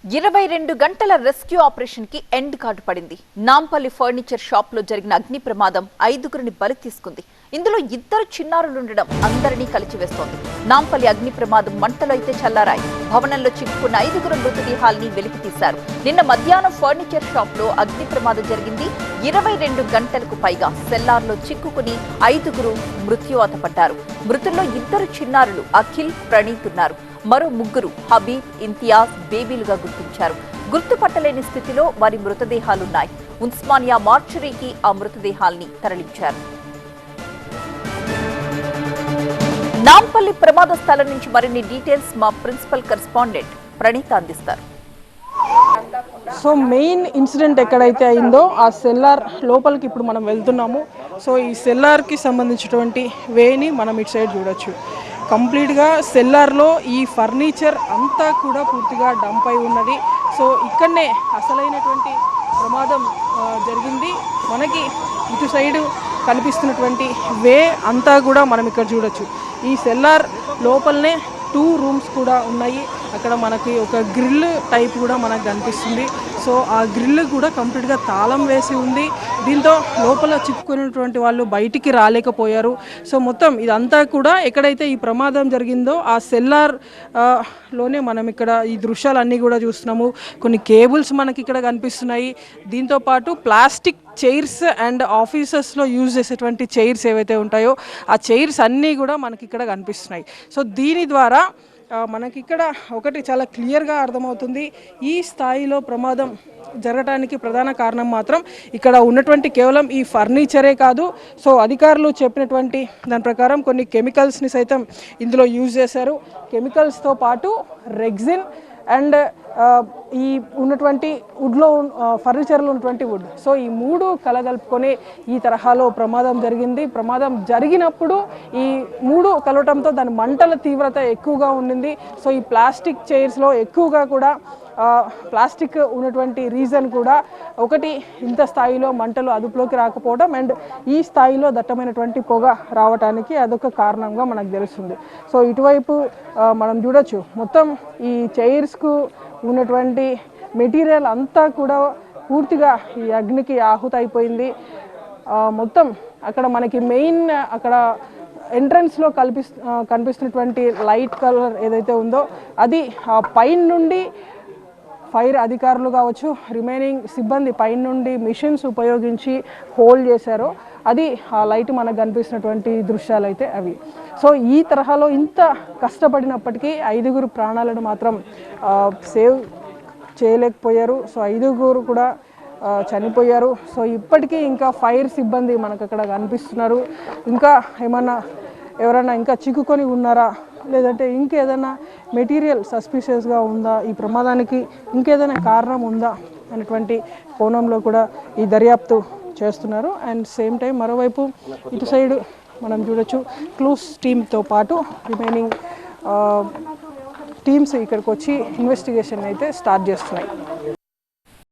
22 గంటల rescue operation కి end card పడింది. నాంపల్లి ఫర్నిచర్ షాప్ లో జరిగిన అగ్ని ప్రమాదం 5గురిని బలి తీసుకుంది. ఇందులో 2 చిన్నారులుండడం అందరినీ కలిచివేస్తోంది. నాంపల్లి అగ్ని ప్రమాదం మంటలో అయితే చల్లారాయి. భవనంలో చిక్కుకున్న 5గురు మృతదేహాల్ని వెలికి తీశారు. నిన్న మధ్యాహ్నం ఫర్నిచర్ షాప్ లో అగ్ని ప్రమాదం జరిగింది. 22 గంటలకు పైగా సెల్లార్లో చిక్కుకుని 5గురు మృత్యువాత పడ్డారు. మృతుల్లో 2 చిన్నారులు అఖిల్, ప్రణీత్ ఉన్నారు. మరో 3 హబీబ్, ఇంతియాజ్ బేబీలుగా గుర్తించారు. గుర్తుపట్టలేని స్థితిలో వారి మృతదేహాలున్నాయి. ఉస్మానియా మార్చురీకి ఆ మృతదేహాల్ని తరలించారు. నాంపల్లి ప్రమాద స్థలం నుంచి మరిన్ని డీటెయిల్స్ మా ప్రిన్సిపల్ కరెస్పాండెంట్ ప్రణీత్ అందిస్తారు. సో మెయిన్ ఇన్సిడెంట్ ఎక్కడైతే అయిందో ఆ సెల్లార్ లోపలికి ఇప్పుడు మనం వెళ్తున్నాము. సో ఈ సెల్లార్కి సంబంధించినటువంటి వేని మనం ఇటు సైడ్ చూడొచ్చు. కంప్లీట్గా సెల్లార్లో ఈ ఫర్నిచర్ అంతా కూడా పూర్తిగా డంప్ అయి ఉన్నది. సో ఇక్కడనే అసలైనటువంటి ప్రమాదం జరిగింది. మనకి ఇటు సైడు కనిపిస్తున్నటువంటి వే అంతా కూడా మనం ఇక్కడ చూడొచ్చు. ఈ సెల్లార్ లోపలనే 2 రూమ్స్ కూడా ఉన్నాయి. అక్కడ మనకి ఒక గ్రిల్ టైప్ కూడా మనకు కనిపిస్తుంది. సో ఆ గ్రిల్ కూడా కంప్లీట్గా తాళం వేసి ఉంది. దీంతో లోపల చిక్కుకున్నటువంటి వాళ్ళు బయటికి రాలేకపోయారు. సో మొత్తం ఇదంతా కూడా ఎక్కడైతే ఈ ప్రమాదం జరిగిందో ఆ సెల్లార్ లోనే మనం ఇక్కడ ఈ దృశ్యాలన్నీ కూడా చూస్తున్నాము. కొన్ని కేబుల్స్ మనకి ఇక్కడ కనిపిస్తున్నాయి. దీంతోపాటు ప్లాస్టిక్ చైర్స్ అండ్ ఆఫీసెస్లో యూజ్ చేసేటువంటి చైర్స్ ఏవైతే ఉంటాయో ఆ చైర్స్ అన్నీ కూడా మనకి ఇక్కడ కనిపిస్తున్నాయి. సో దీని ద్వారా మనకి ఇక్కడ ఒకటి చాలా క్లియర్గా అర్థమవుతుంది. ఈ స్థాయిలో ప్రమాదం జరగడానికి ప్రధాన కారణం మాత్రం ఇక్కడ ఉన్నటువంటి కేవలం ఈ ఫర్నిచరే కాదు. సో అధికారులు చెప్పినటువంటి దాని ప్రకారం కొన్ని కెమికల్స్ని సైతం ఇందులో యూజ్ చేశారు. కెమికల్స్తో పాటు రెగ్జిన్ అండ్ ఈ ఉన్నటువంటి వుడ్లో ఫర్నిచర్లో ఉన్నటువంటి వుడ్, సో ఈ 3 కలగలుపుకొని ఈ తరహాలో ప్రమాదం జరిగింది. ప్రమాదం జరిగినప్పుడు ఈ 3 కలవటంతో దాని మంటల తీవ్రత ఎక్కువగా ఉండింది. సో ఈ ప్లాస్టిక్ చైర్స్లో ఎక్కువగా కూడా ప్లాస్టిక్ ఉన్నటువంటి రీజన్ కూడా ఒకటి, ఇంత స్థాయిలో మంటలు అదుపులోకి రాకపోవడం అండ్ ఈ స్థాయిలో దట్టమైనటువంటి పొగ రావడానికి అదొక కారణంగా మనకు తెలుస్తుంది. సో ఇటువైపు మనం చూడొచ్చు, మొత్తం ఈ చైర్స్కు ఉన్నటువంటి మెటీరియల్ అంతా కూడా పూర్తిగా ఈ అగ్నికి ఆహుతైపోయింది. మొత్తం అక్కడ మనకి మెయిన్ అక్కడ ఎంట్రన్స్లో కనిపిస్తున్నటువంటి లైట్ కలర్ ఏదైతే ఉందో అది పైన నుండి ఫైర్ అధికారులు కావచ్చు, రిమైనింగ్ సిబ్బంది పైన నుండి మిషన్స్ ఉపయోగించి హోల్డ్ చేశారో అది ఆ లైట్ మనకు కనిపిస్తున్నటువంటి దృశ్యాలు అయితే అవి. సో ఈ తరహాలో ఇంత కష్టపడినప్పటికీ 5గురు ప్రాణాలను మాత్రం సేవ్ చేయలేకపోయారు. సో 5గురు కూడా చనిపోయారు. సో ఇప్పటికీ ఇంకా ఫైర్ సిబ్బంది మనకు అక్కడ కనిపిస్తున్నారు. ఇంకా ఎవరైనా ఇంకా చిక్కుకొని ఉన్నారా, లేదంటే ఇంకేదైనా మెటీరియల్ సస్పిషియస్గా ఉందా, ఈ ప్రమాదానికి ఇంకేదైనా కారణం ఉందా అనేటువంటి కోణంలో కూడా ఈ దర్యాప్తు చేస్తున్నారు. అండ్ సేమ్ టైం మరోవైపు ఇటు సైడ్ మనం చూడొచ్చు, క్లూస్ టీమ్తో పాటు రిమైనింగ్ టీమ్స్ ఇక్కడికి వచ్చి ఇన్వెస్టిగేషన్ అయితే స్టార్ట్ చేస్తున్నాయి.